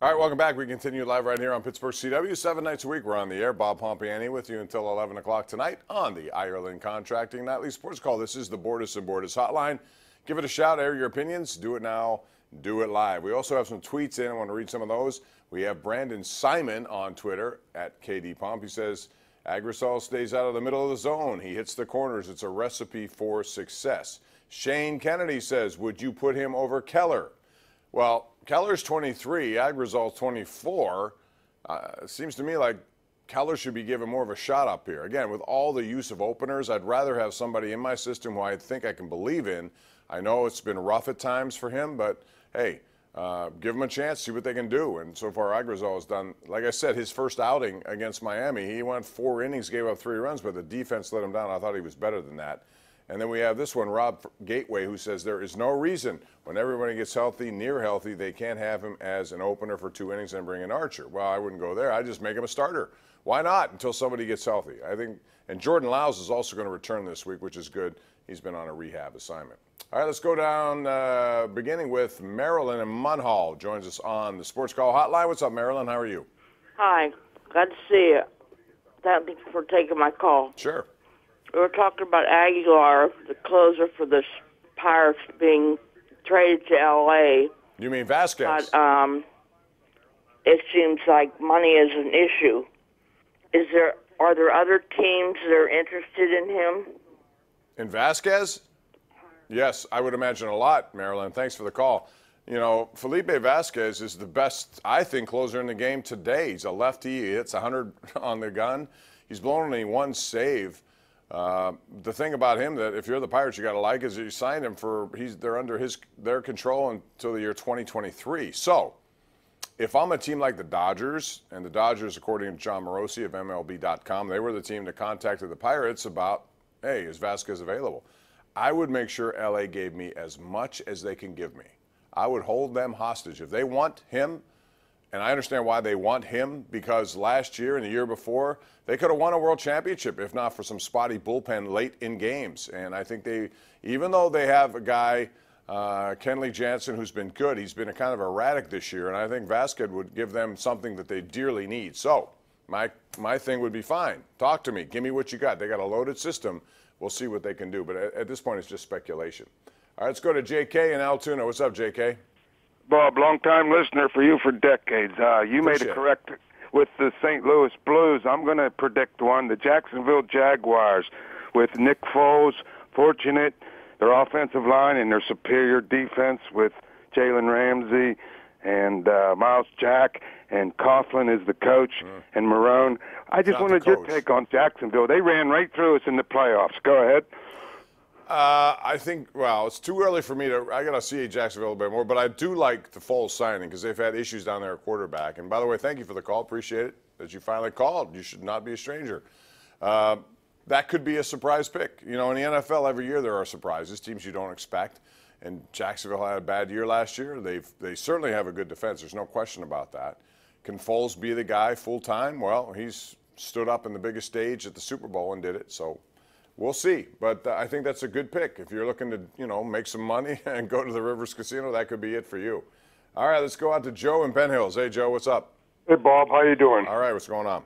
All right, welcome back. We continue live right here on Pittsburgh CW. 7 nights a week, we're on the air. Bob Pompeani with you until 11 o'clock tonight on the Ireland Contracting Nightly Sports Call. This is the Bordas and Bordas Hotline. Give it a shout, air your opinions. Do it now, do it live. We also have some tweets in. I want to read some of those. We have Brandon Simon on Twitter at KD Pomp. He says, Agrisol stays out of the middle of the zone. He hits the corners. It's a recipe for success. Shane Kennedy says, would you put him over Keller? Well, Keller's 23, Agrisol's 24. It seems to me like Keller should be given more of a shot up here. Again, with all the use of openers, I'd rather have somebody in my system who I think I can believe in. I know it's been rough at times for him, but hey, give him a chance, see what they can do. And so far, Agrisol has done, like I said, his first outing against Miami, he went 4 innings, gave up 3 runs, but the defense let him down. I thought he was better than that. And then we have this one, Rob Gateway, who says there is no reason when everybody gets healthy, near healthy, they can't have him as an opener for 2 innings and bring in Archer. Well, I wouldn't go there. I'd just make him a starter. Why not until somebody gets healthy? I think, and Jordan Lyles is also going to return this week, which is good. He's been on a rehab assignment. All right, let's go down, beginning with Marilyn and Munhall. Joins us on the Sports Call Hotline. What's up, Marilyn? How are you? Hi. Glad to see you. Thank you for taking my call. Sure. We were talking about Aguilar, the closer for the Pirates, being traded to L.A. You mean Vasquez? But it seems like money is an issue. Are there other teams that are interested in him? In Vasquez? Yes, I would imagine a lot, Marilyn. Thanks for the call. You know, Felipe Vasquez is the best, I think, closer in the game today. He's a lefty. He hits 100 on the gun. He's blown only 1 save. The thing about him that if you're the Pirates you got to like is that you signed him for they're under their control until the year 2023. So if I'm a team like the Dodgers, and the Dodgers, according to John Morosi of MLB.com, they were the team that contacted the Pirates about, hey, is Vasquez available? I would make sure LA gave me as much as they can give me. I would hold them hostage. If they want him, and I understand why they want him, because last year and the year before, they could have won a world championship if not for some spotty bullpen late in games. And I think even though they have a guy, Kenley Jansen, who's been good, he's been a kind of erratic this year, and I think Vasquez would give them something that they dearly need. So my thing would be fine. Talk to me. Give me what you got. They got a loaded system. We'll see what they can do. But at this point, it's just speculation. All right, let's go to J.K. in Altoona. What's up, J.K.? Bob, long-time listener for you for decades. You made a correct with the St. Louis Blues. I'm going to predict one. The Jacksonville Jaguars with Nick Foles, fortunate, their offensive line and their superior defense with Jalen Ramsey and Miles Jack, and Coughlin is the coach, and Marone. I just wanted your take on Jacksonville. They ran right through us in the playoffs. Go ahead. I think, well, it's too early for me I got to see Jacksonville a bit more, but I do like the Foles signing because they've had issues down there at quarterback. And by the way, thank you for the call. Appreciate it that you finally called. You should not be a stranger. That could be a surprise pick. You know, in the NFL every year there are surprises, teams you don't expect. And Jacksonville had a bad year last year. They certainly have a good defense. There's no question about that. Can Foles be the guy full time? Well, he's stood up in the biggest stage at the Super Bowl and did it. So we'll see, but I think that's a good pick. If you're looking to, you know, make some money and go to the Rivers Casino, that could be it for you. All right, let's go out to Joe in Ben Hills. Hey, Joe, what's up? Hey, Bob, how you doing? All right, what's going on?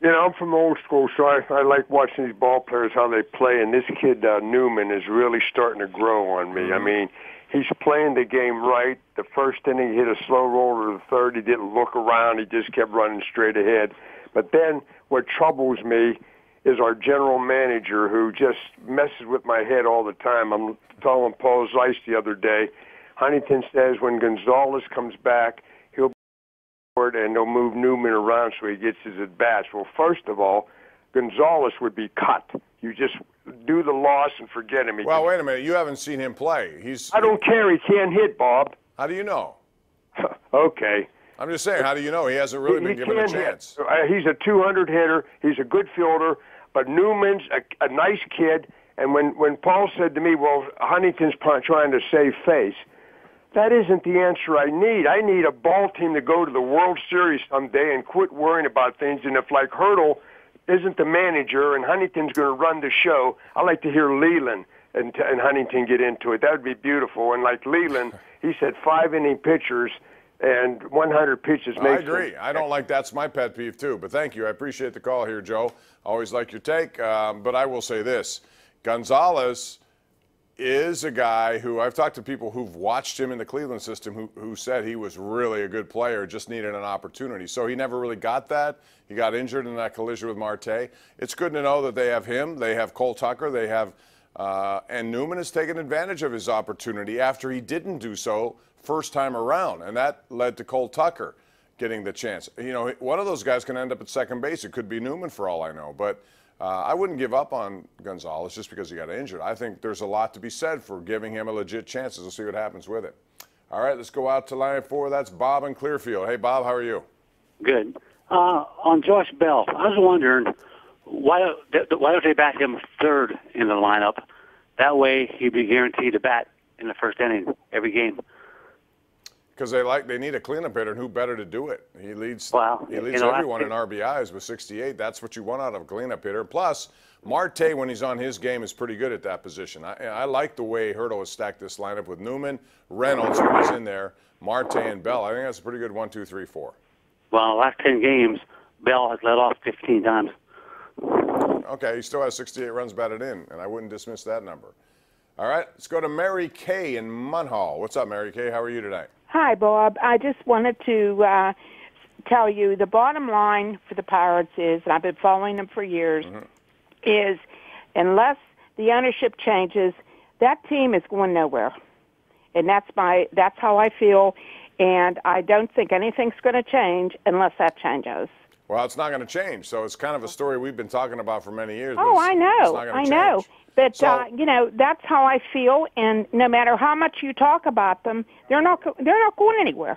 You know, I'm from old school, so I like watching these ball players, how they play, and this kid, Newman, is really starting to grow on me. I mean, he's playing the game right. The first inning, he hit a slow roll to the third. He didn't look around. He just kept running straight ahead. But then what troubles me is our general manager, who just messes with my head all the time. I'm telling Paul Zeiss the other day, Huntington says when Gonzalez comes back, he'll be forward and they'll move Newman around so he gets his at-bats. Well, first of all, Gonzalez would be cut. You just do the loss and forget him. Well, wait a minute. You haven't seen him play. I don't care. He can't hit, Bob. How do you know? Okay. I'm just saying, how do you know? He hasn't really been given a chance. He's a 200 hitter. He's a good fielder. But Newman's a nice kid, and when Paul said to me, well, Huntington's trying to save face, that isn't the answer I need. I need a ball team to go to the World Series someday and quit worrying about things. And if, like, Hurdle isn't the manager and Huntington's going to run the show, I like to hear Leland and Huntington get into it. That would be beautiful. And like Leland, he said 5-inning pitchers and 100 pitches makes I agree. I don't like that's my pet peeve too. But thank you. I appreciate the call here, Joe. Always like your take. But I will say this: Gonzalez is a guy who I've talked to people who've watched him in the Cleveland system who said he was really a good player, just needed an opportunity. So he never really got that. He got injured in that collision with Marte. It's good to know that they have him. They have Cole Tucker. They have and Newman has taken advantage of his opportunity after he didn't do so first time around, and that led to Cole Tucker getting the chance. You know, one of those guys can end up at second base. It could be Newman for all I know, but I wouldn't give up on Gonzalez just because he got injured. I think there's a lot to be said for giving him a legit chance. We'll see what happens with it. All right, let's go out to line 4. That's Bob in Clearfield. Hey, Bob, how are you? Good. On Josh Bell, I was wondering why don't they bat him third in the lineup? That way he'd be guaranteed a bat in the first inning every game. Because they need a cleanup hitter, and who better to do it? He leads leads everyone in RBIs with 68. That's what you want out of a cleanup hitter. Plus, Marte, when he's on his game, is pretty good at that position. I like the way Hurtle has stacked this lineup with Newman, Reynolds, when he's in there, Marte, and Bell. I think that's a pretty good 1, 2, 3, 4. Well, in the last 10 games, Bell has led off 15 times. Okay, he still has 68 runs batted in, and I wouldn't dismiss that number. All right, let's go to Mary Kay in Munhall. What's up, Mary Kay? How are you tonight? Hi, Bob. I just wanted to tell you the bottom line for the Pirates is, and I've been following them for years, is unless the ownership changes, that team is going nowhere. And that's how I feel, and I don't think anything's going to change unless that changes. Well, it's not going to change, so it's kind of a story we've been talking about for many years. Oh, I know. I know. But, that's how I feel, and no matter how much you talk about them, they're not going anywhere.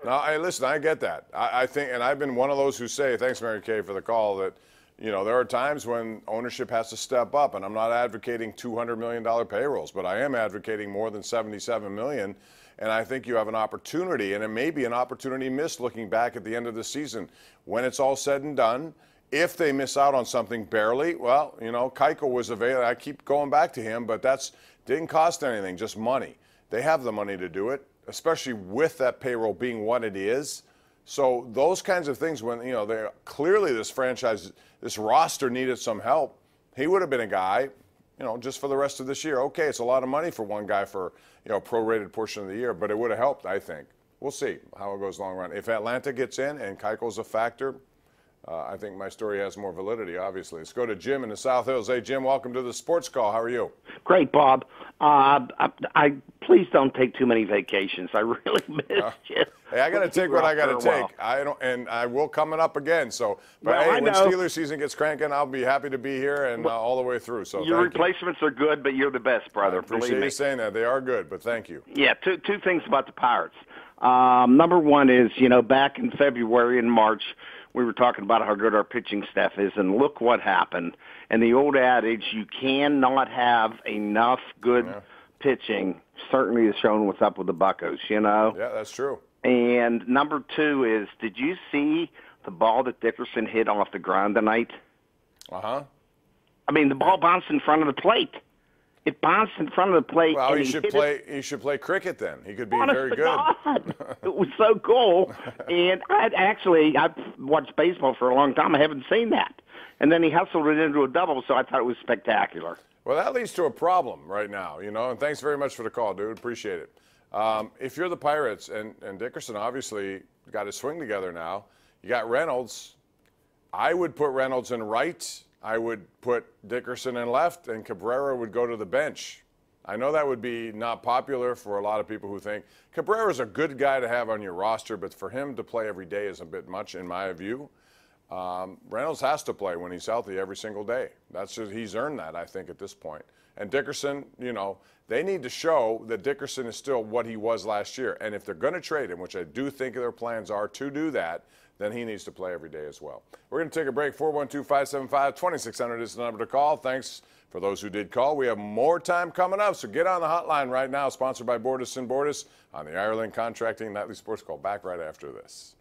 No, listen, I get that. I think, and I've been one of those who say, thanks, Mary Kay, for the call, that, there are times when ownership has to step up, and I'm not advocating $200 million payrolls, but I am advocating more than $77 million, and I think you have an opportunity, and it may be an opportunity missed looking back at the end of the season. When it's all said and done, if they miss out on something barely, well, Keuchel was available. I keep going back to him, but didn't cost anything, just money. They have the money to do it, especially with that payroll being what it is. So those kinds of things, when they clearly this franchise, this roster needed some help, he would have been a guy, just for the rest of this year. Okay, it's a lot of money for one guy for prorated portion of the year, but it would have helped, I think. We'll see how it goes long run. If Atlanta gets in and Keuchel's a factor, I think my story has more validity, obviously. Let's go to Jim in the South Hills. Hey, Jim, welcome to the Sports Call. How are you? Great, Bob. Please don't take too many vacations. I really missed you. Hey, I got to take what I got to take. I will coming up again. So, when Steelers season gets cranking, I'll be happy to be here and all the way through. So your replacements are good, but you're the best, brother. I appreciate you saying that. They are good, but thank you. Yeah, two things about the Pirates. Number one is, back in February and March, we were talking about how good our pitching staff is, and look what happened. And the old adage, you cannot have enough good pitching, certainly has shown what's up with the Buccos, Yeah, that's true. And number two is, did you see the ball that Dickerson hit off the ground tonight? Uh-huh. I mean, the ball bounced in front of the plate. It bounced in front of the plate. Well, and he should play cricket then. He could be very good. God, it was so cool. And I've watched baseball for a long time. I haven't seen that. And then he hustled it into a double, so I thought it was spectacular. Well, that leads to a problem right now, and thanks very much for the call, dude. Appreciate it. If you're the Pirates, and Dickerson obviously got his swing together now, you got Reynolds. I would put Reynolds in right. I would put Dickerson in left, and Cabrera would go to the bench. I know that would be not popular for a lot of people who think Cabrera's a good guy to have on your roster, but for him to play every day is a bit much in my view. Reynolds has to play when he's healthy every single day. He's earned that, I think, at this point. And Dickerson, they need to show that Dickerson is still what he was last year. And if they're going to trade him, which I do think their plans are to do that, then he needs to play every day as well. We're going to take a break. 412-575-2600 is the number to call. Thanks for those who did call. We have more time coming up, so get on the hotline right now. Sponsored by Bordas & Bordas on the Ireland Contracting Nightly Sports Call. Back right after this.